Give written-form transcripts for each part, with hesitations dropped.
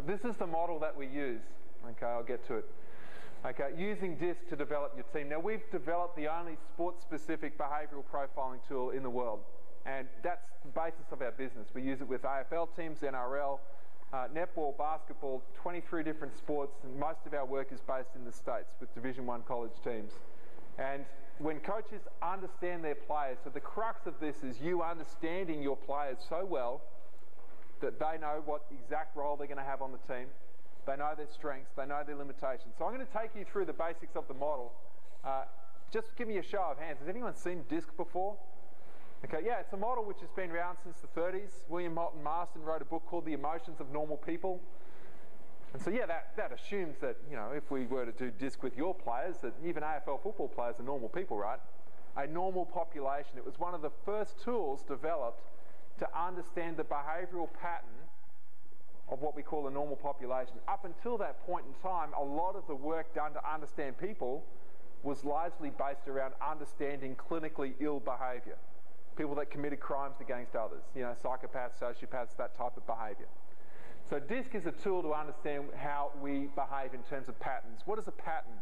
This is the model that we use. Okay, I'll get to it. Okay, using DISC to develop your team. Now, we've developed the only sports-specific behavioural profiling tool in the world, and that's the basis of our business. We use it with AFL teams, NRL, netball, basketball, 23 different sports, and most of our work is based in the States with Division I college teams. And when coaches understand their players, so the crux of this is you understanding your players so well that they know what exact role they're going to have on the team. They know their strengths, they know their limitations. So I'm going to take you through the basics of the model. Just give me a show of hands. Has anyone seen DISC before? Okay, yeah, it's a model which has been around since the 30s. William Moulton Marston wrote a book called The Emotions of Normal People. And so, yeah, that assumes that, you know, if we were to do DISC with your players, that even AFL football players are normal people, right? A normal population. It was one of the first tools developed to understand the behavioural pattern of what we call a normal population. Up until that point in time, a lot of the work done to understand people was largely based around understanding clinically ill behaviour. People that committed crimes against others, you know, psychopaths, sociopaths, that type of behaviour. So DISC is a tool to understand how we behave in terms of patterns. What is a pattern?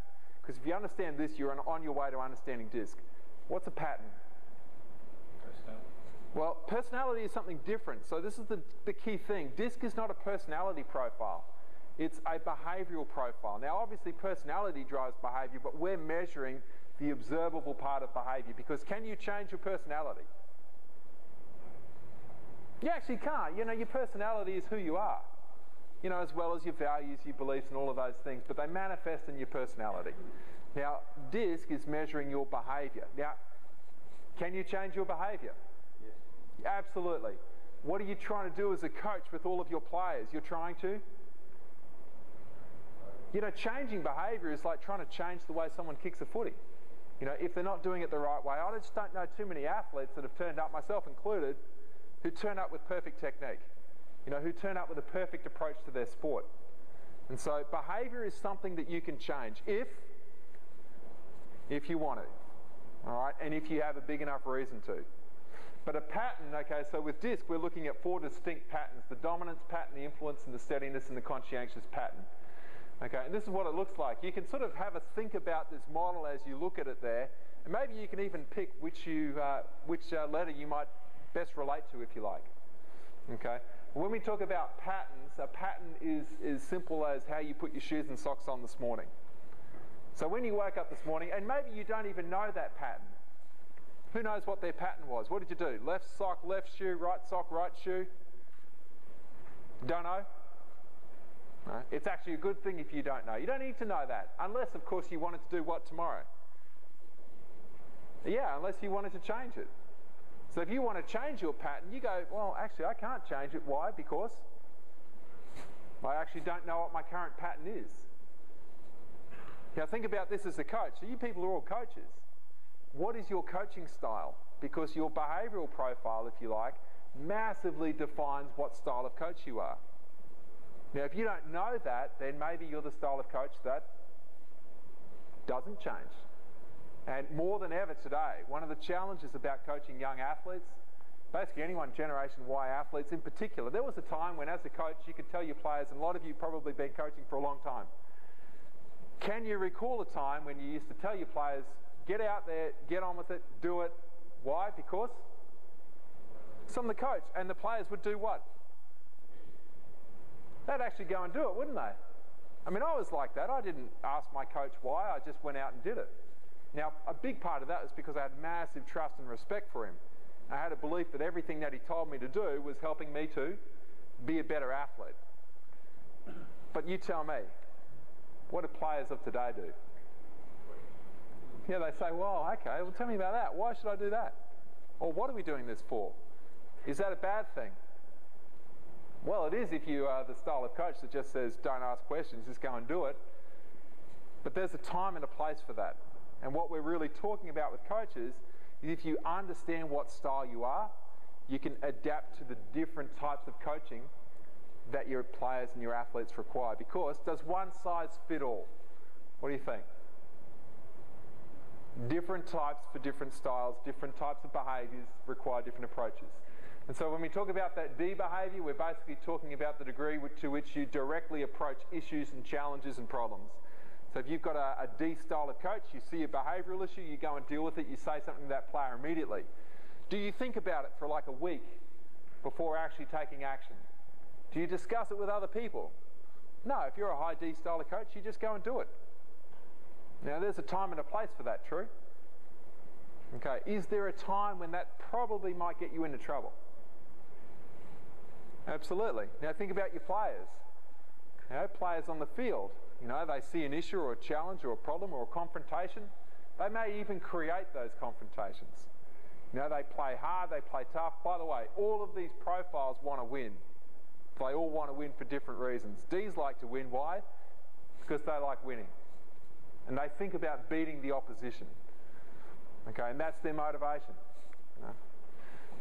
Because if you understand this, you're on your way to understanding DISC. What's a pattern? Personality. Well, personality is something different. So this is the key thing. DISC is not a personality profile. It's a behavioural profile. Now, obviously, personality drives behaviour, but we're measuring the observable part of behaviour, because can you change your personality? You actually can't. You know, your personality is who you are, you know, as well as your values, your beliefs, and all of those things, but they manifest in your personality. Now, DISC is measuring your behaviour. Now, can you change your behaviour? Yes. Absolutely. What are you trying to do as a coach with all of your players? You're trying to? You know, changing behaviour is like trying to change the way someone kicks a footy. You know, if they're not doing it the right way. I just don't know too many athletes that have turned up, myself included, who turn up with perfect technique. You know, who turn up with a perfect approach to their sport. And so behaviour is something that you can change if you want to. All right? And if you have a big enough reason to. But a pattern, okay, so with DISC, we're looking at 4 distinct patterns: the dominance pattern, the influence, and the steadiness, and the conscientious pattern. Okay, and this is what it looks like. You can sort of have a think about this model as you look at it there, and maybe you can even pick which letter you might best relate to, if you like. Okay, when we talk about patterns, a pattern is as simple as how you put your shoes and socks on this morning. So when you woke up this morning, and maybe you don't even know that pattern. Who knows what their pattern was? What did you do? Left sock, left shoe, right sock, right shoe? Don't know? No. It's actually a good thing if you don't know. You don't need to know that, unless, of course, you wanted to do what tomorrow? Yeah, unless you wanted to change it. So if you want to change your pattern, you go, well, actually, I can't change it. Why? Because I actually don't know what my current pattern is. Now, think about this as a coach. So you people are all coaches. What is your coaching style? Because your behavioural profile, if you like, massively defines what style of coach you are. Now, if you don't know that, then maybe you're the style of coach that doesn't change. And more than ever today, one of the challenges about coaching young athletes, basically anyone Generation Y athletes in particular, there was a time when as a coach you could tell your players, and a lot of you probably been coaching for a long time, can you recall a time when you used to tell your players, get out there, get on with it, do it? Why? Because I'm the coach, and the players would do what? They'd actually go and do it, wouldn't they? I mean, I was like that. I didn't ask my coach why, I just went out and did it. Now, a big part of that was because I had massive trust and respect for him. I had a belief that everything that he told me to do was helping me to be a better athlete. But you tell me, what do players of today do? Yeah, they say, well, okay, well, tell me about that. Why should I do that? Or what are we doing this for? Is that a bad thing? Well, it is if you are the style of coach that just says, don't ask questions, just go and do it. But there's a time and a place for that. And what we're really talking about with coaches is if you understand what style you are, you can adapt to the different types of coaching that your players and your athletes require. Because does one size fit all? What do you think? Different types for different styles, different types of behaviours require different approaches. And so when we talk about that D behaviour, we're basically talking about the degree to which you directly approach issues and challenges and problems. So if you've got a D style of coach, you see a behavioural issue, you go and deal with it, you say something to that player immediately. Do you think about it for like a week before actually taking action? Do you discuss it with other people? No, if you're a high D style of coach, you just go and do it. Now there's a time and a place for that, true? Okay, is there a time when that probably might get you into trouble? Absolutely. Now think about your players. You know, players on the field, you know, they see an issue or a challenge or a problem or a confrontation. They may even create those confrontations. You know, they play hard, they play tough. By the way, all of these profiles want to win. They all want to win for different reasons. Ds like to win. Why? Because they like winning. And they think about beating the opposition. Okay, and that's their motivation. You know?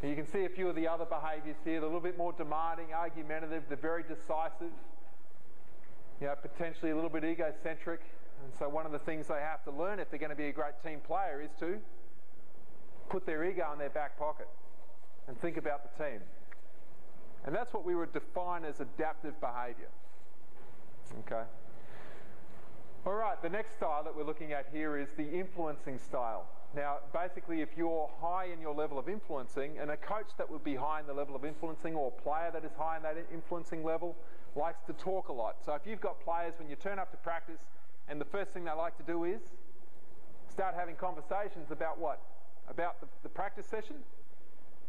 And you can see a few of the other behaviours here. They're a little bit more demanding, argumentative. They're very decisive. You know, potentially a little bit egocentric. And so one of the things they have to learn if they're going to be a great team player is to put their ego in their back pocket and think about the team. And that's what we would define as adaptive behaviour. Okay. All right, the next style that we're looking at here is the influencing style. Now, basically, if you're high in your level of influencing, and a coach that would be high in the level of influencing, or a player that is high in that influencing level, likes to talk a lot. So if you've got players, when you turn up to practice, and the first thing they like to do is start having conversations about what? About the practice session?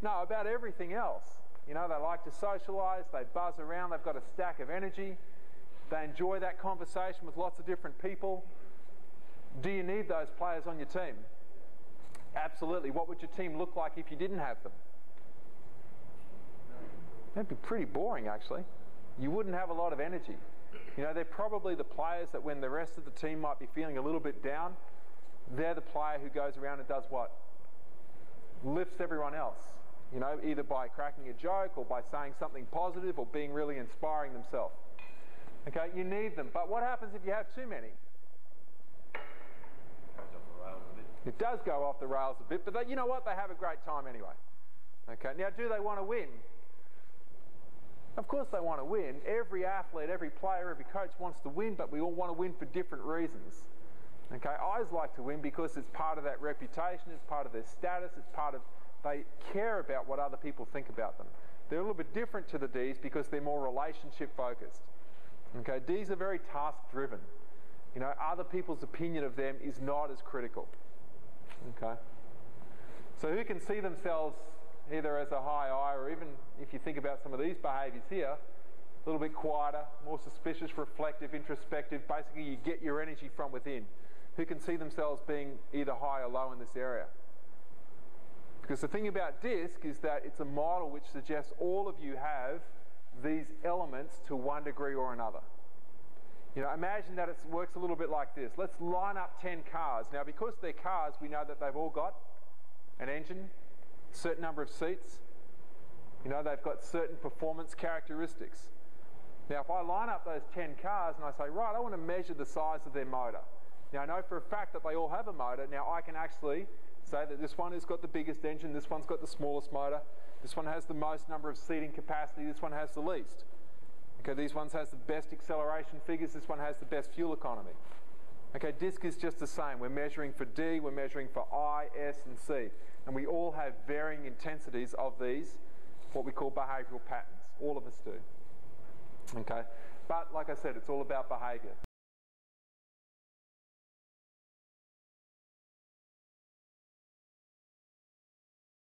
No, about everything else. You know, they like to socialise, they buzz around, they've got a stack of energy, they enjoy that conversation with lots of different people. Do you need those players on your team? Absolutely. What would your team look like if you didn't have them? That'd be pretty boring, actually. You wouldn't have a lot of energy. You know, they're probably the players that when the rest of the team might be feeling a little bit down, they're the player who goes around and does what? Lifts everyone else. You know, either by cracking a joke or by saying something positive or being really inspiring themselves. Okay, you need them. But what happens if you have too many? It does go off the rails a bit, but you know what? They have a great time anyway. Okay, now do they want to win? Of course they want to win. Every athlete, every player, every coach wants to win, but we all want to win for different reasons. Okay, I's like to win because it's part of that reputation, it's part of their status, it's part of, they care about what other people think about them. They're a little bit different to the D's because they're more relationship focused. Okay, D's are very task driven. You know, other people's opinion of them is not as critical. Okay, so who can see themselves either as a high I, or even if you think about some of these behaviours here, a little bit quieter, more suspicious, reflective, introspective. Basically, you get your energy from within. Who can see themselves being either high or low in this area? Because the thing about DISC is that it's a model which suggests all of you have these elements to one degree or another. You know, imagine that it works a little bit like this. Let's line up 10 cars. Now, because they're cars, we know that they've all got an engine, a certain number of seats. You know, they've got certain performance characteristics. Now, if I line up those 10 cars and I say, right, I want to measure the size of their motor. Now, I know for a fact that they all have a motor. Now, I can actually say that this one has got the biggest engine, this one's got the smallest motor, this one has the most number of seating capacity, this one has the least. Okay, these ones has the best acceleration figures, this one has the best fuel economy. Okay, DISC is just the same. We're measuring for D, we're measuring for I, S, and C. And we all have varying intensities of these, what we call behavioural patterns. All of us do. Okay, but like I said, it's all about behaviour.